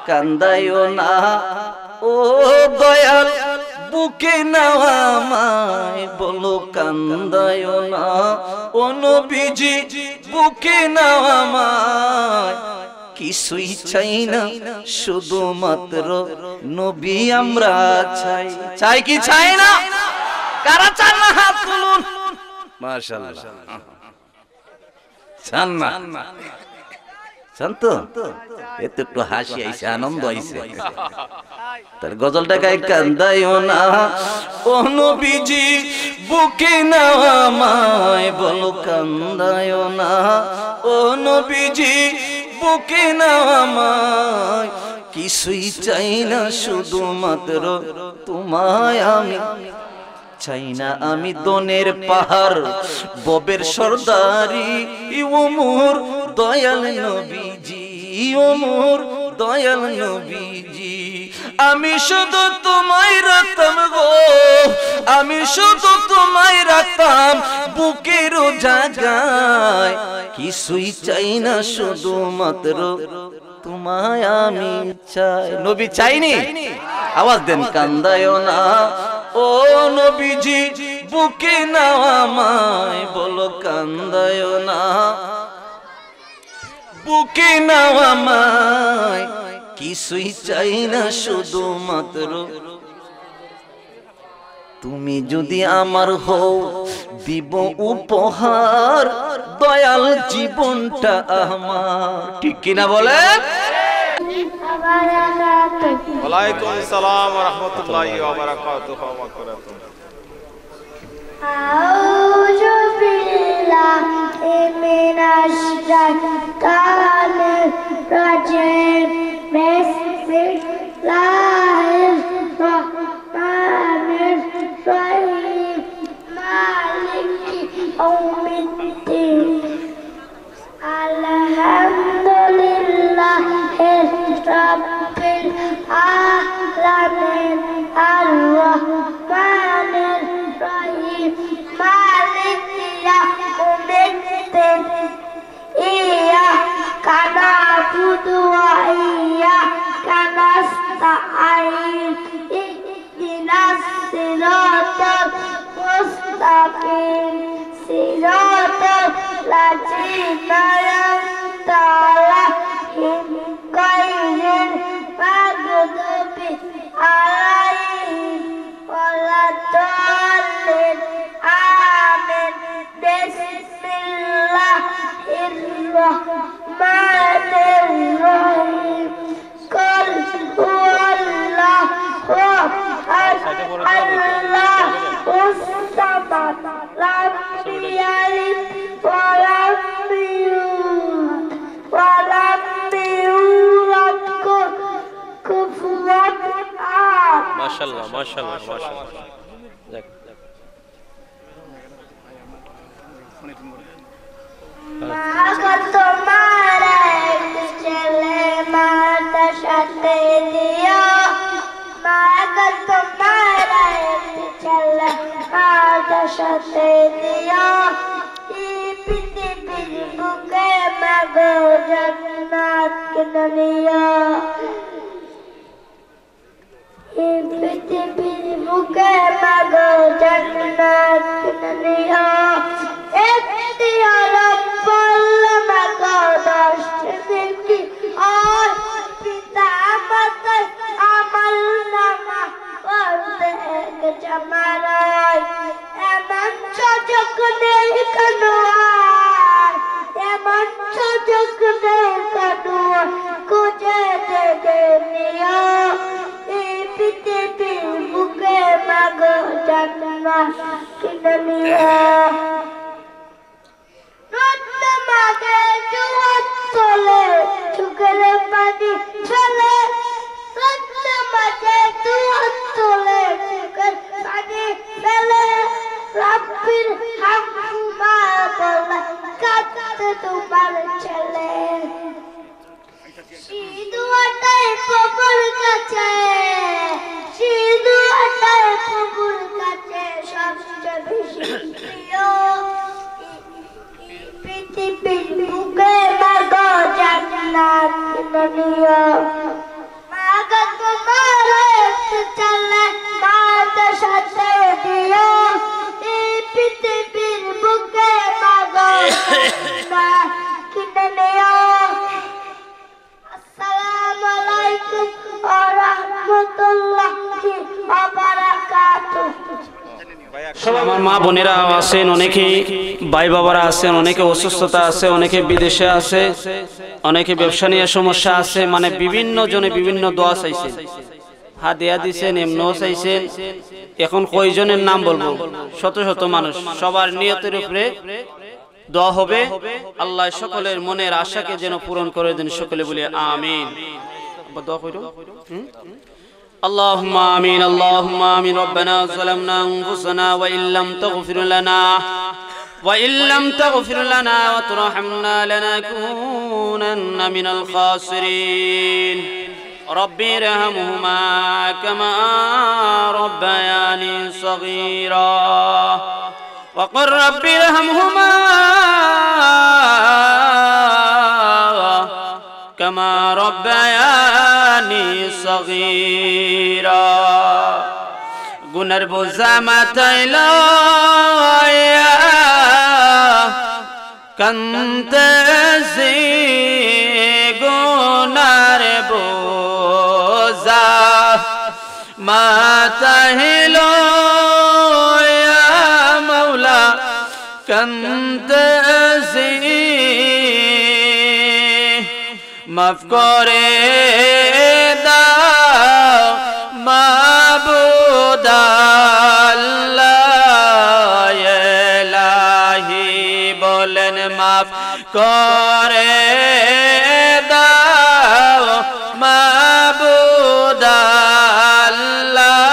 কান্দায়ও না ও দয়াল বুকে নাও আমায় বলো কান্দায়ও না ও নবীজি বুকে নাও আমায় কিছুই চাই না শুধুমাত্র নবী আমরা চাই চাই কি চাই না কারা চান না হাত তুলুন মাশাআল্লাহ চান না শান্ত এত একটু হাসি আইছে আনন্দ আইছে তার গজলটা গায় কান্দায়ও না ও নবীজি বুকে নাও আমায় বলো কান্দায়ও না ও নবীজি বুকে নাও আমায় কিছুই চাই না শুধুমাত্র তোমায় আমি চাই না আমি দনের পাহাড় ববের সর্দারি ওমর দয়াল নবীজি ওমর দয়াল নবীজি আমি শুধু তোমায় রাখতাম গো আমি শুধু তোমায় রাখতাম বুকের জায়গায় কিছুই চাই না শুধুমাত্র তোমায় আমি চাই নবী চাইনি আওয়াজ দেন কান্দায়ও না ও নবীজি বুকে নাও আমায় বলো কান্দায়ও না বুকে নাও আমায় কিছুই চাই না শুধুমাত্র তুমি যদি আমার হও দিব উপহার দয়াল জীবনটা আমার ঠিক কিনা বলেন ওয়ালাইকুম আসসালাম ওয়া রাহমাতুল্লাহি ওয়া বারাকাতুহু ওয়া মাগফিরাতুহু আউযু বিল্লাহি মিনাশ শাইতানির রাজিম বিসমিল্লাহির রাহমানির রাহিম মালিকি ইয়াউমিদ্দিন আলহামদুলিল্লাহি রাব্বিল আলামিন আর-রাহমানির রাহিম মালিকি ইয়াউমিদ্দিন ইয়্যাকা না'বুদু ওয়া ইয়্যাকা নাস্তাঈন ইহদিনাস সিরাতাল মুস্তাকিম সিরাতাল লাযীনা আন'আমতা আলাইহিম গায়রিল মাগদুবি আলাইহিম ওয়ালাদ-দাল্লিন আমিন বিসমিল্লাহির রাহমানির রাহিম কুল হুয়াল্লাহু আহাদ আল্লাহুস সামাদ লাম ইয়ালিদ ওয়া লাম ইউলাদ ওয়া লাম ইউলাদ কুফুওয়ান আহাদ মাশাআল্লাহ মাশাআল্লাহ মাশাআল্লাহ যাক মাগো তোমার ছেলে মাতার সাথে দিও মাগো তোমার ছেলে মাতার সাথে দিও এই পৃথিবীর বুকে মাগো জান্নাত কিনে নিও এই পৃথিবীর বুকে মাগো জান্নাত কিনে নিও এখতিয়ার বললে মাগো দশটি আর পিতা মাতার আমল নামা পড়তে এক জামানায় এমন সুযোগ নেই কোনো আর এমন সুযোগ নেই কোনো খুঁজে দেখে নিও এই পৃথিবীর বুকে মাগো জান্নাত কিনে নিও মাগে জুয়ার তোলে চোখের পানি চলে মাঝে জুয়ার তোলে চোখের পানি ফেলে রাব্বির হামমা বলে কাঁদতে তোমার ছেলে সিঁদুরটাই প্রভুর কাছে সিঁদুরটাই প্রভুর কাছে সবচেয়ে বেশি প্রিয় পৃথিবীর বুকে মাগো জান্নাত কিনে নিও ওয়া বারাকাতুহু। আমার মা বোনেরা আছেন, অনেকে ভাই বাবারা আছেন, অনেকে অসুস্থতা আছে, অনেকে বিদেশে আছে, অনেকে ব্যবসা নিয়ে সমস্যা আছে, মানে বিভিন্ন জনে বিভিন্ন দোয়া চাইছেন, হাত দেয়া দিচ্ছেন, এমনও চাইছেন। এখন কয়জনের নাম বলবো? শত শত মানুষ, সবার নিয়তের উপরে দোয়া হবে। আল্লাহ সকলের মনের আশাকে যেন পূরণ করে দেন, সকলে বলি আমিন। দোয়া কইরো। اللهم آمين اللهم آمين ربنا ظلمنا أنفسنا وإن لم تغفر لنا وترحمنا لنكونن من الخاسرين ربي ارحمهما كما ربياني صغيرا وقل ربي ارحمهما كما ربياني صغيرا গুনার বোঝা মাথায় লইয়া কান্দেছি, গুনার বোঝা মাথায় লইয়া মাওলা কান্দেছি, মাফ করে দাও মাবুদ আল্লাহ ইলাহি, বলেন মাফ করে দাও মাবুদ আল্লাহ।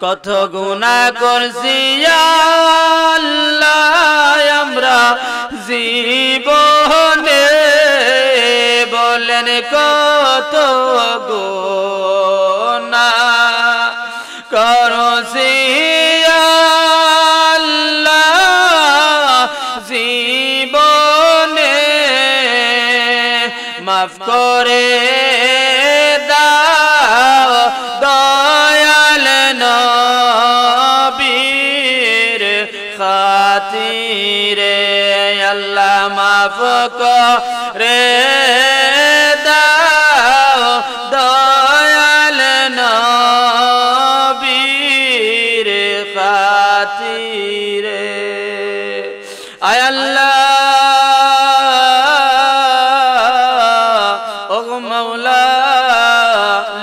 কত গুনাহ করছি আল্লাহ আমরা জীবনে, বলেন কত গুনাহ করছি আল্লাহ জীবনে, মাফ করে দাও দয়াল নবীর খাতিরে, আল্লাহ মাফ করে দাও দয়াল নবীর খাতিরে। আয় আল্লাহ ও মাওলা,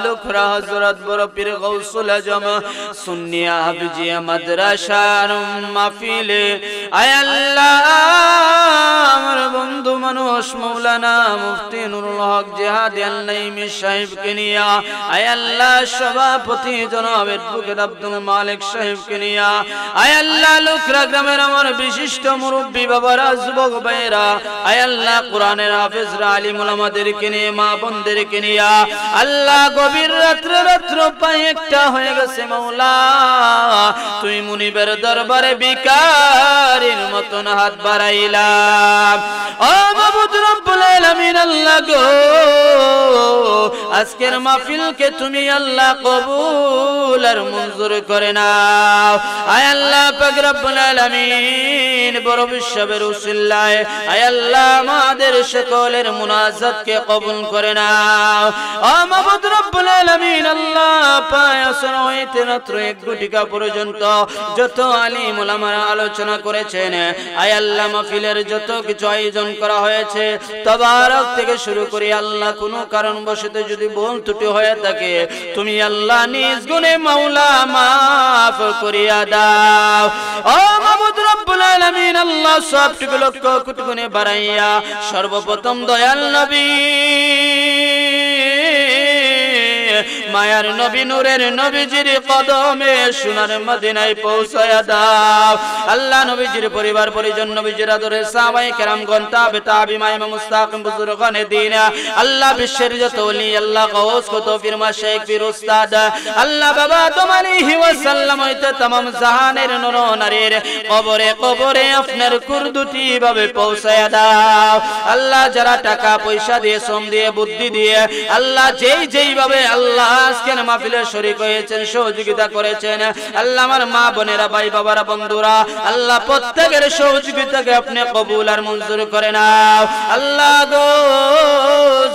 লুখরা হযরত বড় পীর গৌসুল আজম সুন্নিয়া হাফিজিয়া মাদ্রাসার মাহফিলে আয় আল্লাহ আমার বন্ধু মানুষ মাওলানা মুফতি নুরুল হক জিহাদি আল-নাইমি সাহেবকে নিয়া, আয় আল্লাহ সভাপতি জনাব অ্যাডভোকেট আব্দুল মালিক সাহেবকে নিয়া, আয় আল্লাহ লুখরা গ্রামের আমার বিশিষ্ট মুরব্বী বাবারা, যুবক ভাইরা, আয় আল্লাহ কোরআনের হাফেজরা, আলিম উলামাদেরকে নিয়ে, মা বোনদেরকে নিয়া, আল্লাহ গভীর রাত্রে রাত্র পায়ে একটা হয়ে গেছে মাওলা, তুই মুনিবের দরবারে ভিখারির মতন হাত বাড়াইলাম। ও মাবুদ রব্বুল আলামিন আল্লাহ গো, আজকের মাহফিলকে তুমি আল্লাহ কবুল আর মঞ্জুর করে নাও। আয় আল্লাহ পাক রব্বুল আলামিন বড় বিশ্ববের উসিলায় আয় আল্লাহ আমাদের সকলের মুনাজাতকে কবুল করে নাও। ও মাবুদ রব্বুল আলামিন আল্লাহ পায়াসন হইতে রাত্র 1 ঘটিকা পর্যন্ত যত আলিম উলামারা আলোচনা করেছেন, আয় আল্লাহ মাহফিলের যত কিছু আয়োজন করা হয়েছে তাবারক থেকে শুরু করে আল্লাহ কোনো কারণবশত যদি ভুল ত্রুটি হয়ে থাকে তুমি আল্লাহ নিজ গুণে মাওলা মাফ করিয়া দাও। ও মাবুদ রব্বুল আলামিন আল্লাহ সবটুকু লক্ষ কোটি গুণে বাড়াইয়া সর্বপ্রথম দয়াল নবী মায়ার নবী নূরের নবীজির কদমে সোনার মদিনায় পৌঁছায়া দাও। আল্লাহ নবীজির পরিবার পরিজন, নবীজির আদরের সাহাবায়ে কেরামগণ, তাবে তাবিঈন, ইমাম মুস্তাকিম, বুজুর্গানে দ্বীন, আল্লাহ বিশ্বের যত ওলি, আল্লাহ গাউস, কুতুব, পীর, মাশায়েখ, পীর, উস্তাদ, আল্লাহ বাবা আদম আলাইহি ওয়াসাল্লাম হইতে तमाम জাহানের নর নারীর কবরে কবরে আপনার কুরদুটি ভাবে পৌঁছায়া দাও। আল্লাহ যারা টাকা পয়সা দিয়ে, শ্রম দিয়ে, বুদ্ধি দিয়ে, আল্লাহ যেই ভাবে আল্লাহ আজকের মাহফিলে শরীক হয়েছেন, সহযোগিতা করেছেন, আল্লাহ আমার মা বোনেরা, ভাই বাবারা, বন্ধুরা, আল্লাহ প্রত্যেকের সহযোগিতাকে আপনি কবুল আর মঞ্জুর করে নাও। আল্লাহ গো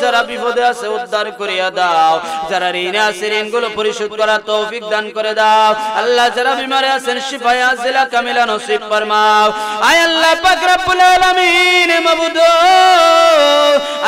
যারা যারা বিপদে আছে উদ্ধার করিয়া দাও, যারা ঋণে আছে ঋণগুলো পরিশোধ করার তৌফিক দান করে দাও। আল্লাহ যারা বিমারে আছেন শিফায়ে আজিলা কামিলা নসিব ফরমাও। আয় আল্লাহ পাক রব্বুল আলামিন মাবুদ,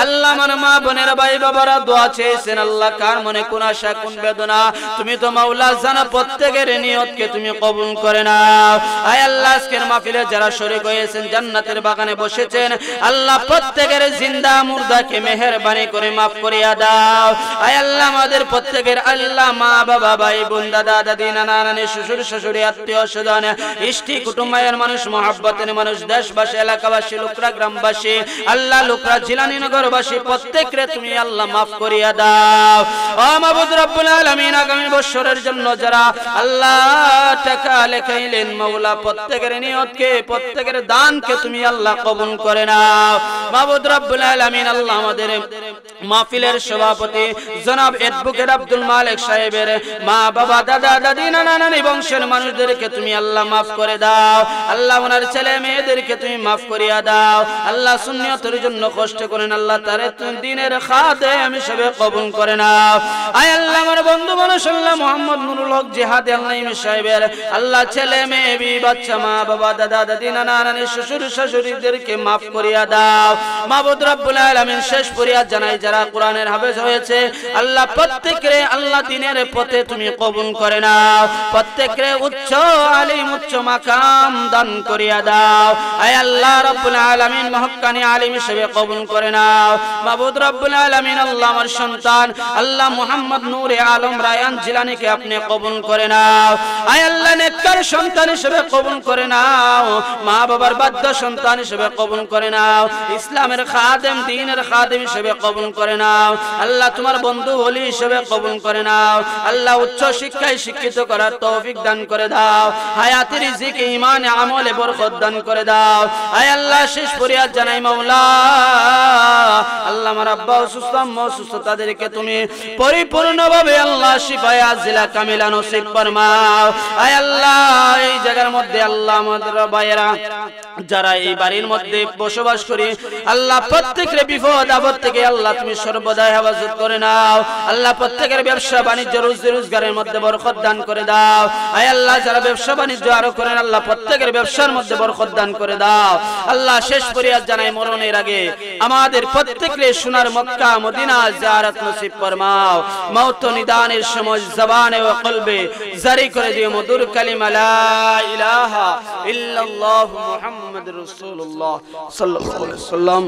আল্লাহ আমার মা বোনেরা ভাই বাবারা দোয়া চেয়েছেন, আল্লাহ কার মনে কোন আশা কোন বেদনা তুমি তো মাওলা জানা, প্রত্যেকের নিয়তকে তুমি কবুল করে নাও। আয় আল্লাহ আজকের মাহফিলে যারা শরীক হয়েছেন, জান্নাতের বাগানে বসেছেন, আল্লাহ প্রত্যেকের জিন্দা মুর্দাকে মেহেরবানি করে মাফ করিয়া দাও। আয় আল্লাহ আমাদের প্রত্যেকের আল্লাহ মা বাবা ভাই বোন দাদা দাদি নানা নানি শ্বশুর শাশুড়ি আত্মীয় স্বজন ইষ্টি কুটুম্বের মানুষ মহব্বতের মানুষ দেশবাসী এলাকাবাসী লোকরা গ্রামবাসী আল্লাহ লোকরা জিলানীনগরবাসী প্রত্যেকরে তুমি আল্লাহ মাফ করিয়া দাও। ও মাবুদ রব্বুল আলামিন আগামী বছরের জন্য যারা আল্লাহ টাকা লেখাইলেন মাওলা প্রত্যেকের নিয়তকে প্রত্যেকের দানকে তুমি আল্লাহ কবুল করে নাও। মাবুদ রব্বুল আলামিন আল্লাহ আমাদের মাহফিলের সভাপতি জনাব অ্যাডভোকেট আব্দুল মালিক সাহেবের মা বাবা দাদা দাদি নানা নানি বংশের মানুষদেরকে তুমি আল্লাহ মাফ করে দাও। আল্লাহ ওনার ছেলে মেয়েদেরকে তুমি মাফ করিয়া দাও। আল্লাহ সুন্নিয়তের জন্য কষ্ট করেন, আল্লাহ তার দ্বীনের খাদেম হিসেবে কবুল করে নাও। আয় আল্লাহ আমার বন্ধু মানুষ আল্লাহ মোহাম্মদ নুরুল হক জিহাদী আল্লাহ সাহেবের আল্লাহ ছেলে মেয়ে বি বাচ্চা মা বাবা দাদা দাদি নানা নানি শ্বশুর শাশুড়িদেরকে মাফ করিয়া দাও। মাবুদ রব্বুল আলামিন শেষ ফরিয়াদ জানাই যারা কোরআনের হাফেজ হয়েছে আল্লাহ প্রত্যেকরে আল্লাহ দ্বীনের পথে তুমি কবুল করে নাও। প্রত্যেকরে উচ্চ আলিম উচ্চ মাকাম দান করিয়া দাও। আয় আল্লাহ রব্বুল আলামিন মহক্কানি আলিম হিসেবে কবুল করে নাও। মাবুদ রব্বুল আলামিন আল্লাহ আমার সন্তান আল্লাহ মুহাম্মদ নূরে আলম রায়ান জিলানীকে আপনি কবুল করে নাও। আয় আল্লাহ নেককার সন্তান হিসেবে কবুল করে নাও, মা বাবার বাধ্য সন্তান হিসেবে কবুল করে নাও, ইসলামের খাদেম দ্বীনের খাদেম হিসেবে কবুল করে নাও। আল্লাহ তোমার বন্ধু ওলি হিসেবে কবুল করে নাও। আল্লাহ উচ্চ শিক্ষায় শিক্ষিত করার তৌফিক দান করে দাও। হায়াতে রিজিকে ঈমানে আমলে বরকত দান করে দাও। আয় আল্লাহ শেষ ফরিয়াদ জানাই মাওলা আল্লাহ আমার আব্বা অসুস্থ আম্মা অসুস্থ তাদেরকে তুমি পরিপূর্ণভাবে আল্লাহ শিফায়ে আজিলা কামিলা নসিব ফরমাও। আয় আল্লাহ এই জায়গার মধ্যে আল্লাহ আমাদের ভাইয়েরা যারা এই বাড়ির মধ্যে বসবাস করি আল্লাহ প্রত্যেকের বিপদ আপদ থেকে আল্লাহ তুমি সর্বদা হেফাজত করে নাও। আল্লাহ প্রত্যেকের ব্যবসা বাণিজ্য রুজি রোজগারের মধ্যে বরকত দান করে দাও। আয় আল্লাহ যারা ব্যবসা বাণিজ্য আরো করেন আল্লাহ প্রত্যেকের ব্যবসার মধ্যে বরকত দান করে দাও। আল্লাহ শেষ ফরিয়াদ জানাই মরণের আগে আমাদের প্রত্যেকের সোনার মক্কা মদিনা জিয়ারত নসিব ফরমাও। মওত নিদানের সময় জবানে ও কলবে জারি করে দিও মধুর কালিমা লা ইলাহা ইল্লাল্লাহু মুহাম্মাদুর রাসূলুল্লাহ সাল্লাল্লাহু আলাইহি ওয়াসাল্লাম।